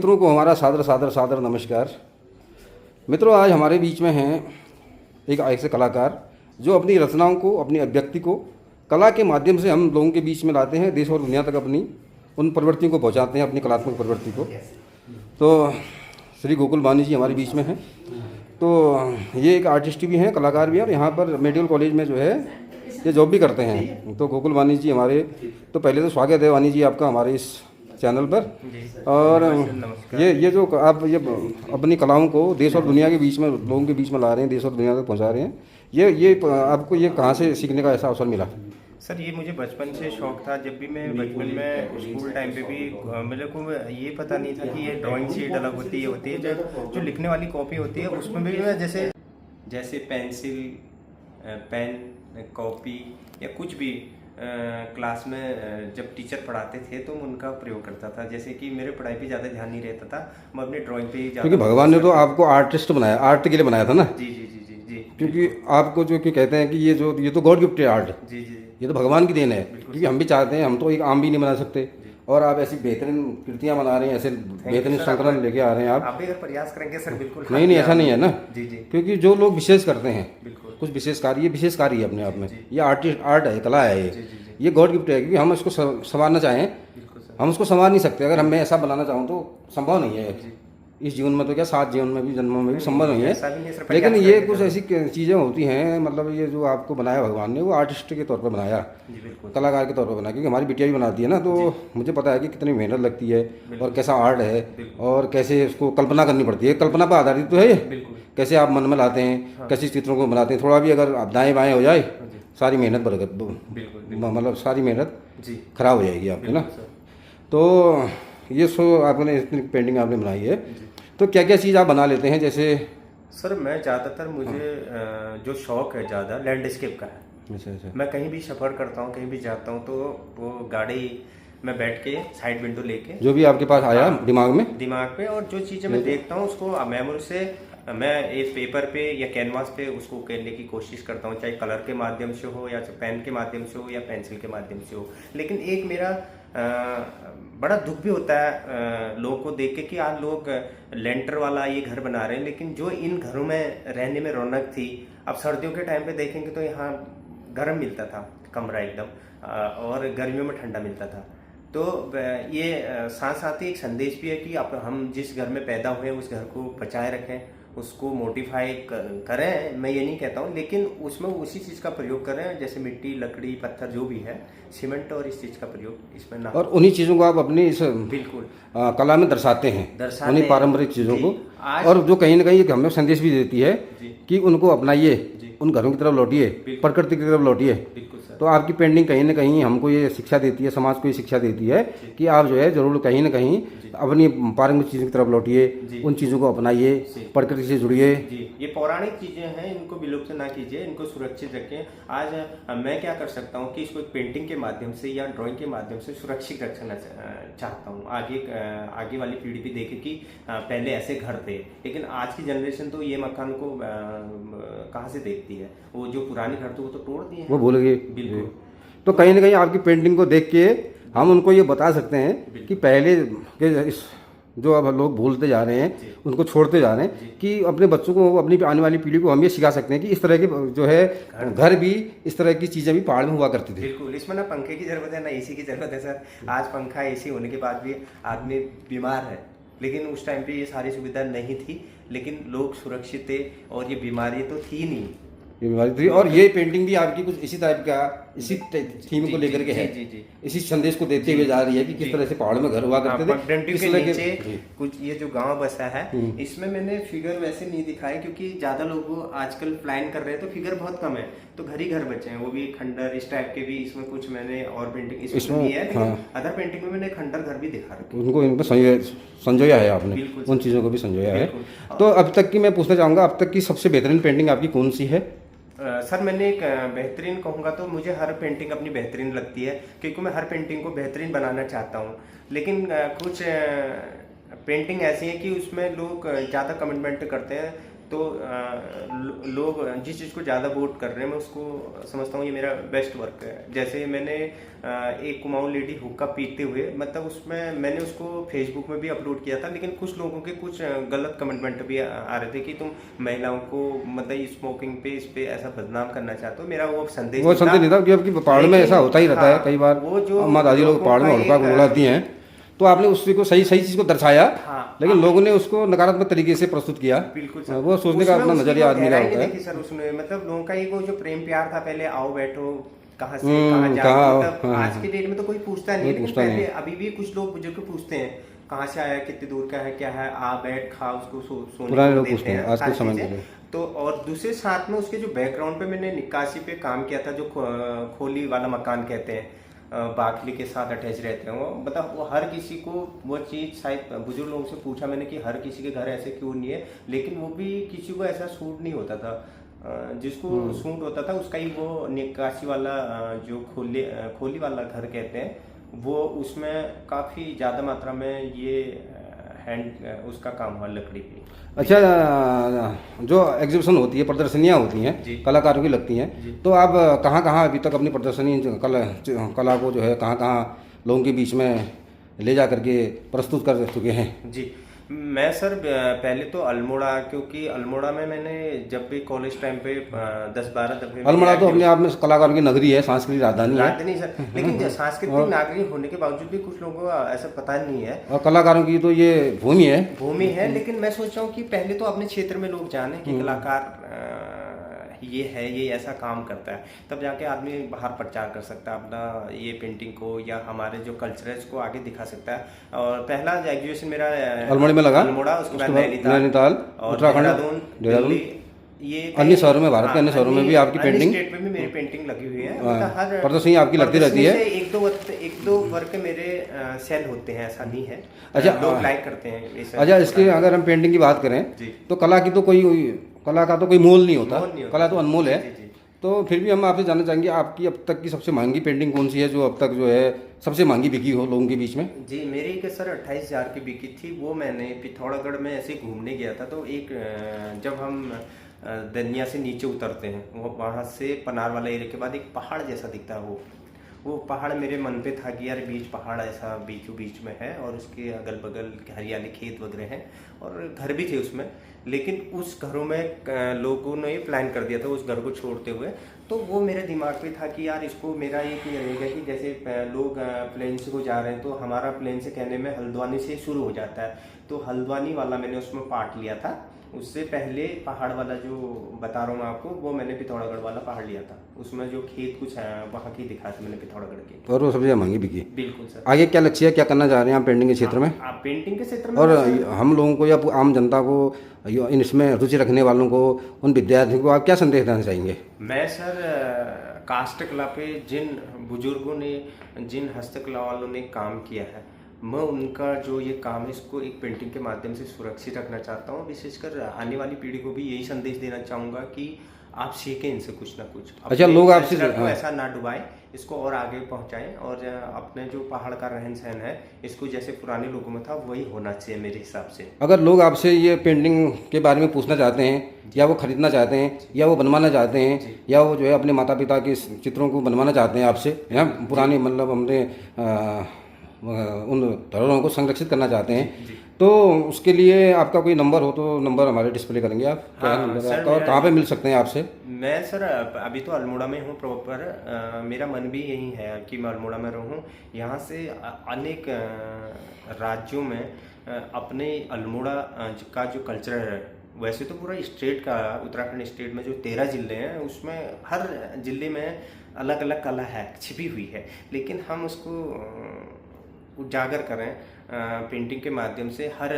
मित्रों को हमारा सादर सादर सादर नमस्कार। मित्रों, आज हमारे बीच में हैं एक ऐसे कलाकार जो अपनी रचनाओं को, अपनी अभिव्यक्ति को कला के माध्यम से हम लोगों के बीच में लाते हैं, देश और दुनिया तक अपनी उन प्रवृत्तियों को पहुंचाते हैं, अपनी कलात्मक प्रवृत्ति को। तो श्री गोकुल वानी जी हमारे बीच में हैं। तो ये एक आर्टिस्ट भी हैं, कलाकार भी हैं, और यहाँ पर मेडिकल कॉलेज में जो है ये जॉब भी करते हैं। तो गोकुल वानी जी हमारे, तो पहले तो स्वागत है वानी जी आपका हमारे इस चैनल पर। और ये जो आप ये अपनी कलाओं को देश और दुनिया के बीच में, लोगों के बीच में ला रहे हैं, देश और दुनिया तक पहुंचा रहे हैं, ये आपको ये कहाँ से सीखने का ऐसा अवसर मिला? सर, ये मुझे बचपन से शौक था। जब भी मैं बचपन में स्कूल टाइम पे भी मेरे को ये पता नहीं था कि ये ड्राइंग शीट अलग होती है जो लिखने वाली कॉपी होती है, उसमें भी मैं जैसे पेंसिल, पेन, कॉपी या कुछ भी क्लास में जब टीचर पढ़ाते थे तो मैं उनका प्रयोग करता था। जैसे कि मेरे पढ़ाई पे ज़्यादा ध्यान नहीं रहता था, मैं अपने ड्राइंग पे ही ज़्यादा। क्योंकि भगवान ने तो आपको आर्टिस्ट बनाया, आर्ट के लिए बनाया था ना। जी जी जी जी जी। क्योंकि आपको जो कि कहते हैं कि ये तो गॉड गिफ्ट है आर्ट। जी जी। ये तो भगवान की देन है। क्योंकि हम भी चाहते हैं, हम तो एक आम भी नहीं बना सकते, और आप ऐसी बेहतरीन कृतियां बना रहे हैं, ऐसे बेहतरीन संकलन लेके आ रहे हैं आप भी अगर प्रयास करेंगे सर, बिल्कुल। नहीं ऐसा नहीं है ना। जी जी। क्योंकि जो लोग विशेष करते हैं, बिल्कुल कुछ विशेष कार्य है अपने आप में। ये आर्ट है, कला है, ये गॉड गिफ्ट है। क्योंकि हम इसको संवारना चाहें, हम उसको संवार नहीं सकते। अगर मैं ऐसा बनाना चाहूँ तो संभव नहीं है इस जीवन में, तो क्या 7 जीवन में भी, जन्मों में भी संभव नहीं है। लेकिन ये कुछ ऐसी चीज़ें होती हैं, मतलब ये जो आपको बनाया भगवान ने, वो आर्टिस्ट के तौर पर बनाया, कलाकार के तौर पर बनाया। क्योंकि हमारी बिटिया भी बनाती है ना, तो मुझे पता है कि कितनी मेहनत लगती है और कैसा आर्ट है, और कैसे उसको कल्पना करनी पड़ती है। कल्पना पर आधारित तो है ये, कैसे आप मन में लाते हैं, कैसे चित्रों को बनाते हैं। थोड़ा भी अगर आप दाएँ बाएँ हो जाए, सारी मेहनत बरकत, मतलब सारी मेहनत खराब हो जाएगी आपकी ना। तो ये आपने इतनी पेंटिंग आपने बनाई है, तो क्या क्या चीज़ आप बना लेते हैं? जैसे सर, मैं ज़्यादातर मुझे जो शौक है ज़्यादा लैंडस्केप का है। अच्छा। मैं कहीं भी सफ़र करता हूँ, कहीं भी जाता हूँ, तो वो गाड़ी में बैठ के साइड विंडो लेके, जो भी आपके पास आया दिमाग पे, और जो चीज़ें मैं देखता हूँ उसको मेमोरी से मैं एक पेपर पे या कैनवास पे उसको उकेरने की कोशिश करता हूँ, चाहे कलर के माध्यम से हो, या पेन के माध्यम से हो, या पेंसिल के माध्यम से हो। लेकिन एक मेरा बड़ा दुख भी होता है लोगों को देख के कि आज लोग लेंटर वाला ये घर बना रहे हैं, लेकिन जो इन घरों में रहने में रौनक थी, अब सर्दियों के टाइम पे देखेंगे तो यहाँ गर्म मिलता था कमरा एकदम, और गर्मियों में ठंडा मिलता था। तो ये साथ साथ ही एक संदेश भी है कि हम जिस घर में पैदा हुए उस घर को बचाए रखें, उसको मोडिफाई करें। मैं ये नहीं कहता हूँ, लेकिन उसमें उसी चीज़ का प्रयोग करें, जैसे मिट्टी, लकड़ी, पत्थर जो भी है, सीमेंट, और इस चीज़ का प्रयोग इसमें ना। और उन्हीं चीज़ों को आप अपनी इस बिल्कुल कला में दर्शाते हैं, उन्हीं पारंपरिक चीज़ों को, और जो कहीं ना कहीं हमें संदेश भी देती है कि उनको अपनाइए, उन घरों की तरफ लौटिए, प्रकृति की तरफ लौटिए। तो आपकी पेंटिंग कहीं ना कहीं हमको ये शिक्षा देती है, समाज को ये शिक्षा देती है कि आप जो है जरूर कहीं ना कहीं अपनी पारंपरिक चीज़ों की तरफ लौटिए, उन चीज़ों को अपनाइए, प्रकृति से जुड़िए। ये पौराणिक चीज़ें हैं, इनको विलुप्त ना कीजिए, इनको सुरक्षित रखें। आज मैं क्या कर सकता हूँ कि इसको एक पेंटिंग के माध्यम से या ड्राइंग के माध्यम से सुरक्षित रखना चाहता हूँ। आगे वाली पीढ़ी भी देखे कि पहले ऐसे घर थे, लेकिन आज की जनरेशन तो ये मकान को कहाँ से देखती है। वो जो पुराने घर थे वो तो तोड़ दिए, वो भूल गए। बिल्कुल। तो कहीं ना कहीं आपकी पेंटिंग को देख के हम उनको ये बता सकते हैं कि पहले के इस जो अब लोग भूलते जा रहे हैं, उनको छोड़ते जा रहे हैं, कि अपने बच्चों को, अपनी आने वाली पीढ़ी को हम ये सिखा सकते हैं कि इस तरह के जो है घर भी, इस तरह की चीज़ें भी पहाड़ में हुआ करती थी। बिल्कुल। इसमें ना पंखे की ज़रूरत है, ना एसी की ज़रूरत है सर। आज पंखा, एसी होने के बाद भी आदमी बीमार है, लेकिन उस टाइम पे ये सारी सुविधा नहीं थी, लेकिन लोग सुरक्षित थे, और ये बीमारी तो थी नहीं, ये बीमारी थी। और ये पेंटिंग भी आपकी कुछ इसी टाइप का, इसी थीम को लेकर के है, इसी संदेश को देते हुए जा रही है कि किस तरह से पहाड़ में घर हुआ करते थे। पगडंडी के नीचे कुछ ये जो गांव बसा है, इसमें मैंने फिगर वैसे नहीं दिखाए, क्योंकि ज्यादा लोग आजकल प्लान कर रहे हैं, तो फिगर बहुत कम है, तो घर ही घर बचे हैं, वो भी खंडर इस टाइप के भी। इसमें कुछ मैंने और पेंटिंग इसमें नहीं है, लेकिन अदर पेंटिंग में मैंने खंडर घर भी दिखा रखे, उनको इनको संजोया है आपने, उन चीज़ों को भी संजोया है। तो अब तक की मैं पूछना चाहूँगा, अब तक की सबसे बेहतरीन पेंटिंग आपकी कौन सी है? सर, मैंने एक बेहतरीन कहूँगा तो मुझे हर पेंटिंग अपनी बेहतरीन लगती है, क्योंकि मैं हर पेंटिंग को बेहतरीन बनाना चाहता हूँ। लेकिन कुछ पेंटिंग ऐसी है कि उसमें लोग ज़्यादा कमिटमेंट करते हैं, तो लोग जिस चीज़ को ज़्यादा वोट कर रहे हैं मैं उसको समझता हूँ ये मेरा बेस्ट वर्क है। जैसे मैंने एक कुमाऊं लेडी हुक्का पीते हुए, मतलब उसमें मैंने उसको फेसबुक में भी अपलोड किया था, लेकिन कुछ लोगों के कुछ गलत कमेंट भी आ रहे थे कि तुम महिलाओं को मतलब स्मोकिंग पे इस पे ऐसा बदनाम करना चाहते हो। मेरा वो संदेश नहीं था कि आपकी पहाड़ में ऐसा होता ही रहता है कई बार, वो जो अम्मा दादी लोग पहाड़ में हुक्का उड़ाती हैं, तो आपने उसी को सही चीज को दर्शाया। लेकिन लोगों ने उसको नकारात्मक तरीके से प्रस्तुत किया। बिल्कुल सर, वो सोचने का अपना नजरिया आदमी का होता है। सर उसमें मतलब लोगों का एक वो जो प्रेम प्यार था, पहले आओ बैठो कहाँ से कहाँ जाओ, मतलब आज के डेट में तो कोई पूछता नहीं है, लेकिन पहले अभी भी कुछ लोग बुजुर्ग पूछते हैं कहाँ से आया, कितनी दूर का है, क्या है, आ बैठ खा, उसको सोने को देते हैं आज के समय में। तो और दूसरे साथ में उसके जो बैकग्राउंड पे मैंने निकासी पे काम किया था, जो खोली वाला मकान कहते हैं, बाखली के साथ अटैच रहते हैं वो, मतलब वो हर किसी को वो चीज़, शायद बुजुर्ग लोगों से पूछा मैंने कि हर किसी के घर ऐसे क्यों नहीं है, लेकिन वो भी किसी को ऐसा सूट नहीं होता था। जिसको सूट होता था उसका ही वो निकासी वाला जो खोली वाला घर कहते हैं, वो उसमें काफ़ी ज़्यादा मात्रा में ये हैंड उसका काम हुआ लकड़ी पे। अच्छा, जो एग्जीबिशन होती है, प्रदर्शनियाँ होती हैं कलाकारों की लगती हैं, तो आप कहाँ कहाँ अभी तक अपनी प्रदर्शनी कला को जो है कहाँ कहाँ लोगों के बीच में ले जा करके प्रस्तुत कर चुके हैं? जी मैं सर पहले तो अल्मोड़ा, क्योंकि अल्मोड़ा में मैंने जब भी कॉलेज टाइम पे 10-12 दफे, अल्मोड़ा तो अपने आप में कलाकारों की नगरी है, सांस्कृतिक राजधानी सर, लेकिन सांस्कृतिक नागरिक होने के बावजूद भी कुछ लोगों को ऐसा पता नहीं है, और कलाकारों की तो ये भूमि है। लेकिन मैं सोच रहा हूँ कि पहले तो अपने क्षेत्र में लोग जाने कि कलाकार ये है, ये ऐसा काम करता है, तब जाके आदमी बाहर प्रचार कर सकता है अपना ये पेंटिंग को, या हमारे जो कल्चर है इसको आगे दिखा सकता है। और पहला एग्जीबिशन मेरा अल्मोड़ा में लगा, अल्मोड़ा, उसके बाद नैनीताल, उत्तराखंड, देहरादून, ये अन्य शहरों में, भारत के अन्य शहरों में भी आपकी पेंटिंग, स्टेट में भी मेरी पेंटिंग लगी हुई है। मतलब हर प्रदर्शनी आपकी लगती रहती है। एक दो वर्क मेरे सेल होते हैं, ऐसा नहीं है। अच्छा, लोग लाइक करते हैं। अच्छा, इसके अगर हम पेंटिंग की बात करें तो कला की तो कला का तो कोई मोल नहीं होता, कला तो अनमोल है। तो फिर भी हम आपसे जानना चाहेंगे आपकी अब तक की सबसे महंगी पेंटिंग कौन सी है, जो अब तक जो है सबसे महंगी बिकी हो लोगों के बीच में? जी मेरी के सर 28,000 की बिकी थी। वो मैंने पिथौरागढ़ में ऐसे घूमने गया था, तो एक जब हम दनिया से नीचे उतरते हैं, वो वहाँ से पनार वाला एरिया के बाद एक पहाड़ जैसा दिखता है, वो पहाड़ मेरे मन पे था कि यार बीच पहाड़ ऐसा बीचों बीच में है, और उसके अगल बगल हरियाली खेत वगैरह हैं, और घर भी थे उसमें, लेकिन उस घरों में लोगों ने प्लान कर दिया था उस घर को छोड़ते हुए। तो वो मेरे दिमाग पे था कि यार इसको मेरा एक ये रहेगा कि जैसे लोग प्लेन से को जा रहे हैं, तो हमारा प्लेन से कहने में हल्द्वानी से शुरू हो जाता है, तो हल्द्वानी वाला मैंने उसमें पार्ट लिया था। उससे पहले पहाड़ वाला जो बता रहा हूँ मैं आपको, वो मैंने पिथौरागढ़ वाला पहाड़ लिया था, उसमें जो खेत कुछ है वहाँ की दिखा था मैंने पिथौरागढ़ के, और वो सबसे महंगी बिकी। बिल्कुल सर। आगे क्या लक्ष्य है, क्या करना चाह रहे हैं आप पेंटिंग के क्षेत्र में? आप पेंटिंग के क्षेत्र में, और हम लोगों को या आम जनता को, इसमें रुचि रखने वालों को, उन विद्यार्थियों को आप क्या संदेश देना चाहेंगे? मैं सर काष्ठ कला पे जिन बुजुर्गों ने, जिन हस्तकला वालों ने काम किया है, मैं उनका जो ये काम है इसको एक पेंटिंग के माध्यम से सुरक्षित रखना चाहता हूँ। विशेषकर आने वाली पीढ़ी को भी यही संदेश देना चाहूँगा कि आप सीखें इनसे कुछ ना कुछ। अच्छा, लोग आपसे ऐसा ना डुबाएं, इसको और आगे पहुंचाएं, और अपने जो पहाड़ का रहन सहन है इसको जैसे पुराने लोगों में था वही होना चाहिए मेरे हिसाब से। अगर लोग आपसे ये पेंटिंग के बारे में पूछना चाहते हैं, या वो खरीदना चाहते हैं, या वो बनवाना चाहते हैं, या वो जो है अपने माता पिता के चित्रों को बनवाना चाहते हैं आपसे, या पुरानी मतलब हमने उन धरोहरों को संरक्षित करना चाहते हैं, तो उसके लिए आपका कोई नंबर हो तो नंबर हमारे डिस्प्ले करेंगे आप। क्या नंबर है आपका और कहाँ पे मिल सकते हैं आपसे? मैं सर अभी तो अल्मोड़ा में हूँ प्रॉपर, मेरा मन भी यही है कि मैं अल्मोड़ा में रहूँ। यहाँ से अनेक राज्यों में अपने अल्मोड़ा का जो कल्चर है, वैसे तो पूरा स्टेट का, उत्तराखंड स्टेट में जो 13 जिले हैं उसमें हर जिले में अलग अलग कला है, छिपी हुई है, लेकिन हम उसको उजागर करें पेंटिंग के माध्यम से। हर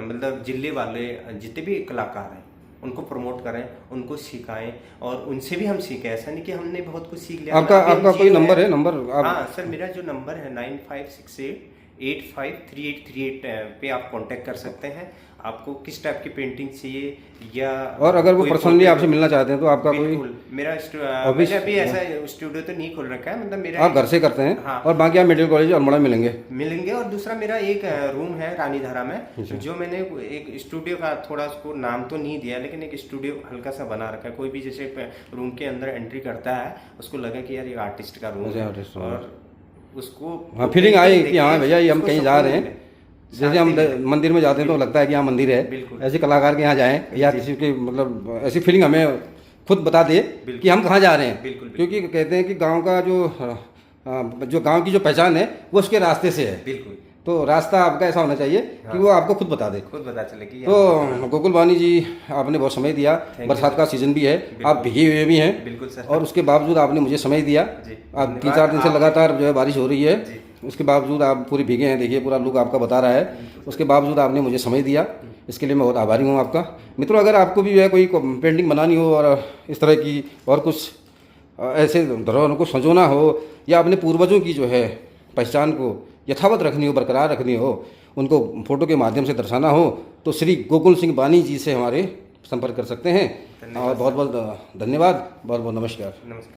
मतलब जिले वाले जितने भी कलाकार हैं उनको प्रमोट करें, उनको सिखाएं, और उनसे भी हम सीखें। ऐसा नहीं कि हमने बहुत कुछ सीख लिया। आपका कोई नंबर है? नंबर हाँ सर, मेरा जो नंबर है 9568 853838 पे आप कांटेक्ट कर सकते हैं। आपको किस टाइप की पेंटिंग चाहिए, या और अगर वो पर्सनली आपसे मिलना चाहते हैं तो आपका कोई मेरा ऑफिस, अभी ऐसा स्टूडियो तो नहीं खोल रखा है, मतलब मेरा आप घर से करते हैं। हाँ, और बाकी आप मेडिकल कॉलेज अल्मोड़ा मिलेंगे। और दूसरा मेरा एक रूम है रानीधारा में, जो मैंने एक स्टूडियो का थोड़ा उसको नाम तो नहीं दिया, लेकिन एक स्टूडियो हल्का सा बना रखा है। कोई भी जैसे रूम के अंदर एंट्री करता है उसको लगे कि यार ये आर्टिस्ट का रूम है, और उसको हाँ फीलिंग आई कि हाँ भैया ये हम कहीं जा रहे हैं। जैसे हम मंदिर में जाते हैं तो लगता है कि यहाँ मंदिर है, ऐसे कलाकार के यहाँ जाएं, या किसी के मतलब ऐसी फीलिंग हमें खुद बता दे कि हम कहाँ जा रहे हैं। क्योंकि कहते हैं कि गांव का जो गांव की जो पहचान है वो उसके रास्ते से है। तो रास्ता आपका ऐसा होना चाहिए कि वो आपको खुद बता दे, खुद पता चले कि तो गोकुल वानी जी आपने बहुत समय दिया, बरसात का सीजन भी है, आप भीगे हुए भी हैं, और उसके बावजूद आपने मुझे समय दिया। आप 3-4 दिन से लगातार जो है बारिश हो रही है, उसके बावजूद आप पूरे भीगे हैं, देखिए पूरा लुक आपका बता रहा है, उसके बावजूद आपने मुझे समय दिया, इसके लिए मैं बहुत आभारी हूँ आपका। मित्रों, अगर आपको भी जो है कोई पेंटिंग बनानी हो और इस तरह की और कुछ ऐसे धरोहरों को संजोना हो, या अपने पूर्वजों की जो है पहचान को यथावत रखनी हो, बरकरार रखनी हो, उनको फोटो के माध्यम से दर्शाना हो, तो श्री गोकुल सिंह बानी जी से हमारे संपर्क कर सकते हैं। और बहुत बहुत धन्यवाद, बहुत बहुत नमस्कार।